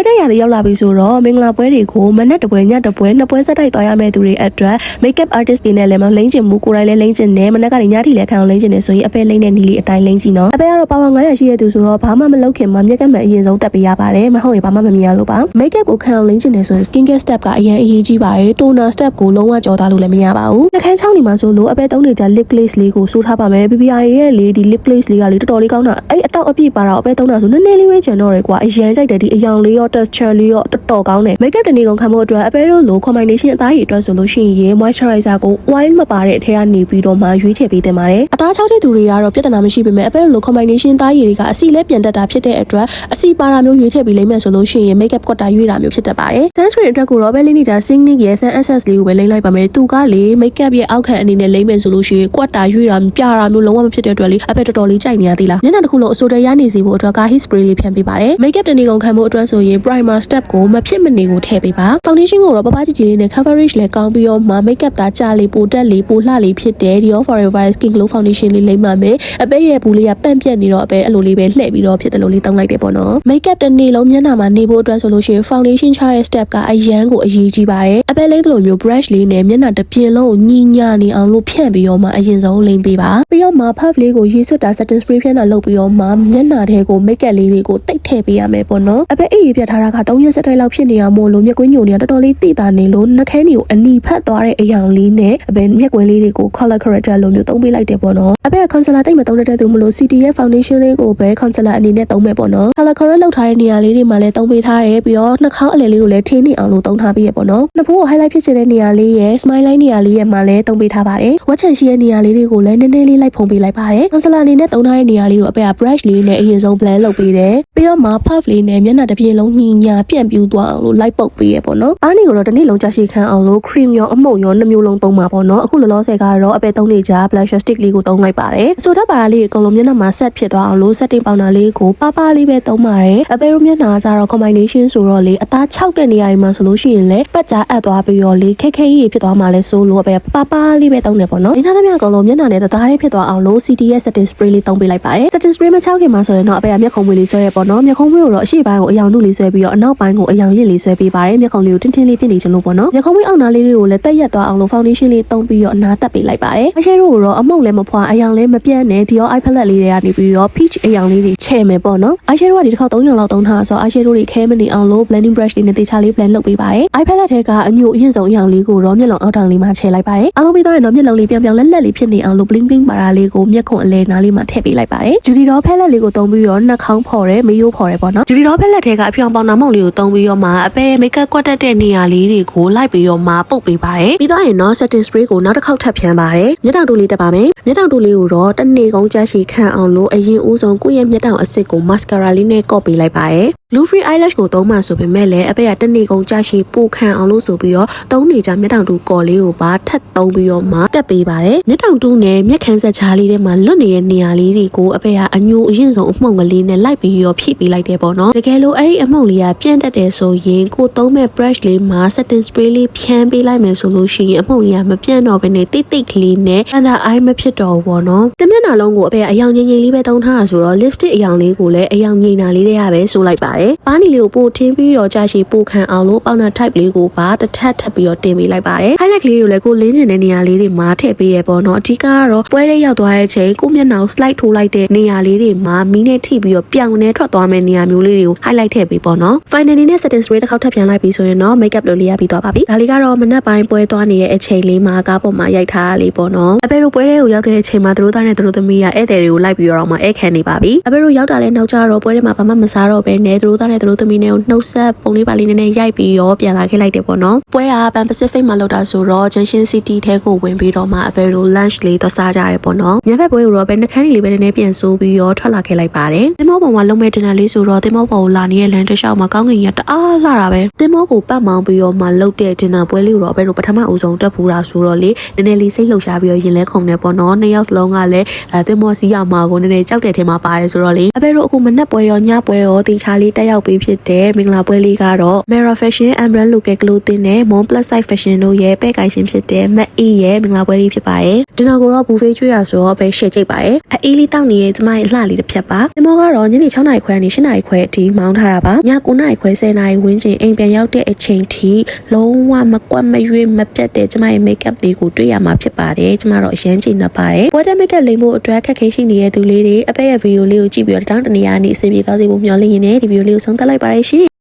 တဲ့ရတဲ့ရောက်လာပြီဆိုတော့မင်္ဂလာပွဲတွေကိုမနဲ့တပွဲညတပွဲနှစ်ပွဲဆက်တိုက်သွားရမယ့်သူတွေအတွက် makeup artist တွေနဲ့လည်းမလိမ့်ချင်ဘူးကိုယ်တိုင်လည်းလိမ့်ချင်တယ်မနဲ့ကနေညထိလည်းခံအောင်လိမ့်ချင်တယ်ဆိုရင်အပဲလိမ့်တဲ့နီလီအတိုင်းလိမ့်ကြည့်နော်အပဲကတော့ပါဝါ900ရှိတဲ့သူဆိုတော့ဘာမှမလုပ်ခင်မှာမျက်ကမှန်အရင်ဆုံးတက်ပေးရပါတယ်မဟုတ်ရင်ဘာမှမမြင်ရလို့ပါ makeup ကိုခံအောင်လိမ့်ချင်တယ်ဆိုရင် skin care step ကအရင်အရေးကြီးပါတယ် toner step ကိုလုံးဝကြော်သွားလို့လည်းမရပါဘူးနှာခမ်းချောင်းနေမှာဆိုလို့အပဲသုံးနေကြ lip glaze လေးကိုစူးထားပါမယ် BBI ရဲ့လေဒီ lip glaze လေးကလေတော်တော်လေးကောင်းတာအဲ့အတောက်အပြည့်ပါတော့အပဲသုံးတာဆိုနည်းနည်းလေးပဲကျန်တော့ရယ်ကွာအရန်ကြိုက်တယ်ဒီအယောင်လေးရော texture လေးရောတော်တော်ကောင်းတယ် makeup တနေ့ကုန်ခံဖို့အတွက်အပဲတို့လို combination အသားရည်အတွက်ဆိုလို့ရှိရင် moisturizer ကို oil မပါတဲ့အထက်ကနေပြီးတော့မှရွေးချယ်ပေးတင်ပါတယ်အသားချောက်တဲ့သူတွေကတော့ပြဿနာမရှိပေမဲ့အပဲတို့လို combination သားရည်တွေကအစီလဲပြန်တက်တာဖြစ်တဲ့အတွက်အစီပါတာမျိုးရွေးချယ်ပြီးလိမ့်မယ်ဆိုလို့ရှိရင် makeup ကွက်တာရွေးတာမျိုးဖြစ်တတ်ပါတယ် sunscreen အတွက်ကိုတော့ပဲလေးနေကြ Singnic ရဲ့ Sun Essence လေးကိုပဲလိမ့်လိုက်ပါမယ်သူကလေ makeup ရဲ့အောက်ခံအနေနဲ့လိမ့်မယ်ဆိုလို့ရှိရင်ကွက်တာရွေးတာပြတာမျိုးလုံးဝမဖြစ်တဲ့အတွက်လေအပဲတော်တော်လေးကြိုက်နေရသေးလားမျက်နှာတစ်ခုလုံးအစိုးရရနေစီဖို့အတွက်က heat spray လေးဖြန်းပေးပါတယ် makeup တနေ့ကုန်ခံဖို့အတွက်ဆိုရင် primer step ကိုမဖြစ်မနေကိုထည့်ပေးပါ foundation ကိုတော့ပပကြီးကြီးလေးနဲ့ coverage လည်းကောင်းပြီးတော့မှ makeup သားကြာလေးပိုတက်လေးပိုလှလေးဖြစ်တဲ့ Dior Forever Skin Glow Foundation လေးလိမ့်ပါမယ်အပဲရဲ့ဘူးလေးကပန့်ပြက်နေတော့အပဲအဲ့လိုလေးပဲလှည့်ပြီးတော့ဖြစ်တယ်လို့လေးသုံးလိုက်တယ်ပေါ့နော် makeup တနေ့လုံးမျက်နှာမှာနေဖို့အတွက်ဆိုလို့ရှိရင် foundation ချတဲ့ step ကအရန်ကိုအရေးကြီးပါတယ်အပဲလေးလိုမျိုး brush လေးနဲ့မျက်နှာတစ်ပြင်လုံးကိုညှိညနေအောင်လို့ဖြန့်ပြီးတော့မှအရင်ဆုံးလိမ့်ပေးပါပြီးတော့မှ puff လေးကိုရေစွတ်တာ setting spray ဖြန်းတာလုပ်ပြီးတော့မှမျက်နှာထဲကို makeup လေးတွေကိုတိတ်ထည့်ပေးရမယ်ပေါ့နော်အပဲအေးပြထားတာက3ရက်စက်တိုက်လောက်ဖြစ်နေအောင်မို့လို့မျက်ကွင်းညိုနေတာတော်တော်လေးတိတာနေလို့နှာခဲတွေကိုအနီဖတ်သွားတဲ့အယောင်လေးနဲ့အပဲမျက်ကွင်းလေးတွေကို color corrector လိုမျိုးသုံးပေးလိုက်တယ်ပေါ့နော်အပဲ concealer တိတ်မသုံးတဲ့သူမလို့ CT ရဲ့ foundation လေးကိုပဲ concealer အနေနဲ့သုံးမယ်ပေါ့နော် color correct လုပ်ထားတဲ့နေရာလေးတွေမှာလည်းသုံးပေးထားတယ်ပြီးတော့နှာခေါင်းအလယ်လေးကိုလည်းထင်းနေအောင်လို့သုံးထားပေးရပေါ့နော်နှစ်ဖူးကို highlight ဖြစ်စေတဲ့နေရာလေးရဲ့ smile line နေရာလေးရဲ့မှာလည်းသုံးပေးထားပါတယ်ဝက်ချန်ရှိတဲ့နေရာလေးတွေကိုလည်းနည်းနည်းလေးလိုက်ဖုံးပေးလိုက်ပါတယ် concealer အနေနဲ့သုံးထားတဲ့နေရာလေးကိုအပဲ brush လေးနဲ့အရင်ဆုံး blend လုပ်ပေးတယ်ပြီးတော့မှ puff လေးနဲ့မျက်နှာတစ်ပြေလုံးညှိညာပြန့်ပြူသွားအောင်လို့လိုက်ပုတ်ပေးရပေါ့နော်အားနေကိုတော့တစ်နေ့လုံးကြာရှည်ခံအောင်လို့ cream ရောအမှုန့်ရောနှမျိုးလုံးသုံးပါပေါ့နော်အခုလောလောဆယ်ကတော့အပဲသုံးနေကြ blusher stick လေးကိုသုံးလိုက်ပါတယ်ဆိုတော့ပါတာလေးအကုန်လုံးမျက်နှာမှာ set ဖြစ်သွားအောင်လို့ setting powder လေးကိုပါပါလေးပဲသုံးပါတယ်အပဲတို့မျက်နှာကကြတော့ combination ဆိုတော့လေအသား6တဲ့နေရာတွေမှာဆိုလို့ရှိရင်လည်းပတ်ကြားအပ်သွားပြီးတော့လေခက်ခဲကြီးဖြစ်သွားမှလဲဆိုလို့အပဲပါပါလေးပဲသုံးတယ်ပေါ့နော်ဒီနောက်သမျှအကုန်လုံးမျက်နှာနဲ့သားလေးဖြစ်သွားအောင်လို့ CT ရဲ့ setting spray လေးသုံးပေးလိုက်ပါတယ် setting spray မချောက်ခင်မှာဆိုရင်တော့အပဲမျက်ခုံးမွေးလေးဆွဲရပေါ့နော်မျက်ခုံးမွေးကိုတော့အရှိပိုင်းကိုအယောင်နုလေးဆွဲပြီးတော့အနောက်ပိုင်းကိုအယောင်ရစ်လေးဆွဲပေးပါတယ်မျက်ခုံးလေးကိုတင်းတင်းလေးဖြစ်နေချင်လို့ပေါ့နော်မျက်ခုံးမွေးအောက်နားလေးတွေကိုလည်းတက်ရက်သွားအောင်လို့ foundation လေးသုံးပြီးတော့အနားတက်ပေးလိုက်ပါတယ်အရှဲတို့ကိုတော့အမုံလည်းမဖွာအယောင်လည်းမပြန့်နဲ့ Dior eye palette လေးတွေကနေပြီးတော့ peach အယောင်လေးတွေချဲ့မယ်ပေါ့နော်အရှဲတို့ကဒီတစ်ခေါက်3ယောင်လောက်သုံးထားဆိုအရှဲတို့တွေခဲမနေအောင်လို့ blending brush လေးနဲ့တေချာလေး blend လုပ်ပေးပါတယ် eye palette ထဲကအညို့အရင်ဆုံးအယောင်လေးကိုတော့မျက်လုံးအောက်ထောင်လေးမှာချဲ့လိုက်ပါတယ်အားလုံးပြီးတော့မျက်လုံးလေးပြောင်ပြောင်လက်လက်လေးဖြစ်နေအောင်လို့ bling bling ပါတာလေးကိုမျက်ခုံအလဲနားလေးမှာထည့်ပေးလိုက်ပါတယ် Judy Doll palette လေးကိုသုံးပြီးတော့နှာခေါင်းဖော်တယ်မေးရိုးဖော်တယ်ပေါ့နော် Judy Doll palette ထဲကအဖြောင်ပေါင်နာမုံလေးကိုသုံးပြီးတော့မှအပဲ makeup ကွက်တက်တဲ့နေရာလေးတွေကိုလိုက်ပြီးတော့မှပုတ်ပေးပါတယ်ပြီးတော့ရင်တော့ setting spray ကိုနောက်တစ်ခေါက်ထပ်ဖြန်းပါတယ်မျက်တောင်တူလေးတက်ပါမယ်မျက်တောင်တူလေးကိုတော့တစ်နေ့ကုန်ကြာရှည်ခံအောင်လို့အရင်ဦးဆုံးကိုယ့်ရဲ့မျက်တောင်အစစ်ကို mascara လေးနဲ့ကော့ပေးလိုက်ပါတယ်Blue Free Eyelash ကိုသုံးမှဆိုပေမဲ့လည်းအပဲကတစ်နေ့ကုန်ကြာရှည်ပိုခံအောင်လို့ဆိုပြီးတော့သုံးနေကြမျက်တောင်တူကော်လေးကိုပါထပ်သုံးပြီးတော့မှတက်ပေးပါတယ်မျက်တောင်တူနဲ့မျက်ခမ်းဆက်ချားလေးထဲမှာလွတ်နေတဲ့နေရာလေးတွေကိုအပဲကအညိုအရင်ဆုံးအမှုန့်ကလေးနဲ့လိုက်ပြီးတော့ဖြည့်ပေးလိုက်တယ်ပေါ့နော်တကယ်လို့အဲ့ဒီအမှုန့်လေးကပြန့်တက်တယ်ဆိုရင်ကိုသုံးမဲ့ brush လေးမှာ setting spray လေးဖြန်းပေးလိုက်မယ်ဆိုလို့ရှိရင်အမှုန့်လေးကမပြန့်တော့ဘဲနဲ့တိတ်တိတ်ကလေးနဲ့ under eye မဖြစ်တော့ဘူးပေါ့နော်တမျက်နှာလုံးကိုအပဲအယောင်ငိမ့်ငိမ့်လေးပဲသုံးထားတာဆိုတော့ lipstick အယောင်လေးကိုလည်းအယောင်ငိမ့်တာလေးတွေကပဲဆိုလိုက်ပါတယ်ပါးနီလေးကိုပို့ထင်းပြီးတော့ကြာရှည်ပို့ခံအောင်လို့ powder type လေးကိုပါတစ်ထပ်ထပ်ပြီးတော့တင်ပေးလိုက်ပါတယ် highlight လေးကိုလည်းကိုလင်းကျင်တဲ့နေရာလေးတွေမှာထည့်ပေးရပေါ့နော်အဓိကကတော့ပွဲလေးရောက်သွားတဲ့အချိန်ကိုမျက်နှာကို slide ထိုးလိုက်တဲ့နေရာလေးတွေမှာမီးနဲ့ထိပြီးတော့ပြောင်နေထွက်သွားမယ့်နေရာမျိုးလေးတွေကို highlight ထည့်ပေးပေါ့နော် finally နဲ့ setting spray တစ်ခေါက်ထပ်ပြန်လိုက်ပြီးဆိုရင်တော့ makeup လုပ်လေးရပြီးသွားပါပြီဒါလေးကတော့မနက်ပိုင်းပွဲသွားနေတဲ့အချိန်လေးမှာကားပေါ်မှာရိုက်ထားတာလေးပေါ့နော်အဖေတို့ပွဲလေးကိုရောက်တဲ့အချိန်မှာသူတို့သားနဲ့သူတို့သမီးကဧည့်သည်တွေကိုလိုက်ပြီးတော့မှဧည့်ခံနေပါပြီအဖေတို့ရောက်တာလဲနောက်ကျတော့ပွဲထဲမှာဘာမှမစားတော့ဘဲနဲ့သူတို့သားနဲ့သူတို့သမီးနဲ့ကိုနှုတ်ဆက်ပုံလေးပါလေးနဲ့ရိုက်ပြီးတော့ပြန်လာခဲ့လိုက်တယ်ပေါ့နော်ပွဲက Pan Pacific မှာလောက်တာဆိုတော့ Junction City ထဲကိုဝင်ပြီးတော့မှအဖေတို့ lunch လေးသွားစားကြရတယ်ပေါ့နော်ညဘက်ပွဲကိုတော့ပဲနှခမ်းလေးပဲနည်းနည်းပြန်ဆိုးပြီးတော့ထွက်လာခဲ့လိုက်ပါတယ်သင်္ဘောပေါ်မှာလုံမဲ့တင်တယ်လေးဆိုတော့သင်္ဘောပေါ်ကိုလာနေတဲ့လမ်းတစ်လျှောက်မှာကောင်းကင်ကြီးတအားလှတာပဲသင်္ဘောကိုပတ်မောင်းပြီးတော့မှလှုပ်တဲ့တင်တယ်ပွဲလေးကိုတော့အဖေတို့ပထမအဦးဆုံးတက်ဖူးတာဆိုတော့လေနည်းနည်းလေးစိတ်လှုပ်ရှားပြီးတော့ရင်လဲခုန်နေပေါ့နော်နှစ်ယောက်စလုံးကလည်းသင်္ဘောစီးရမှာကိုနည်းနည်းကြောက်တဲ့ထဲမှာပါတယ်ဆိုတော့လေအဖေတို့အခုမနက်ပွဲရောညပွဲရောတေချာလေး တက်ရောက်ပေးဖြစ်တဲ့မင်္ဂလာပွဲလေးကတော့ Mera Fashion Umbrella Local Clothing နဲ့ Mon Plus Size Fashion တို့ရဲ့ပဲ့ကိုင်ရှင်ဖြစ်တဲ့မတ်အေးရဲ့မင်္ဂလာပွဲလေးဖြစ်ပါတယ်။ဒီနောက်ကိုတော့ buffet ကျွေးရဆိုတော့ပဲရှယ်ကြိတ်ပါတယ်။အေးလေးတောက်နေတဲ့ကျမရဲ့အလှလေးတစ်ဖြတ်ပါ။ဒီမောကတော့ညနေ6နာရီခွဲကနေ8နာရီခွဲအထိမောင်းထားတာပါ။ည9နာရီခွဲ10နာရီဝန်းကျင်အိမ်ပြန်ရောက်တဲ့အချိန်ထိလုံးဝမကွက်မရွေးမပြတ်တဲ့ကျမရဲ့ makeup လေးကိုတွေ့ရမှာဖြစ်ပါတယ်။ကျမတော့အရင်ချိန်နေပါတယ်။ပွဲတဲ့ makeup လိမ်ဖို့အတွက်ခက်ခဲရှိနေတဲ့သူလေးတွေအပည့်ရဲ့ video လေးကိုကြည့်ပြီးတော့တောင်းတနေရနေအစီအပြေကောင်းစီဖို့မျှော်လင့်ရင်းနဲ့ဒီ video လေးကိုဆုံးသက်လိုက်ပါရရှင်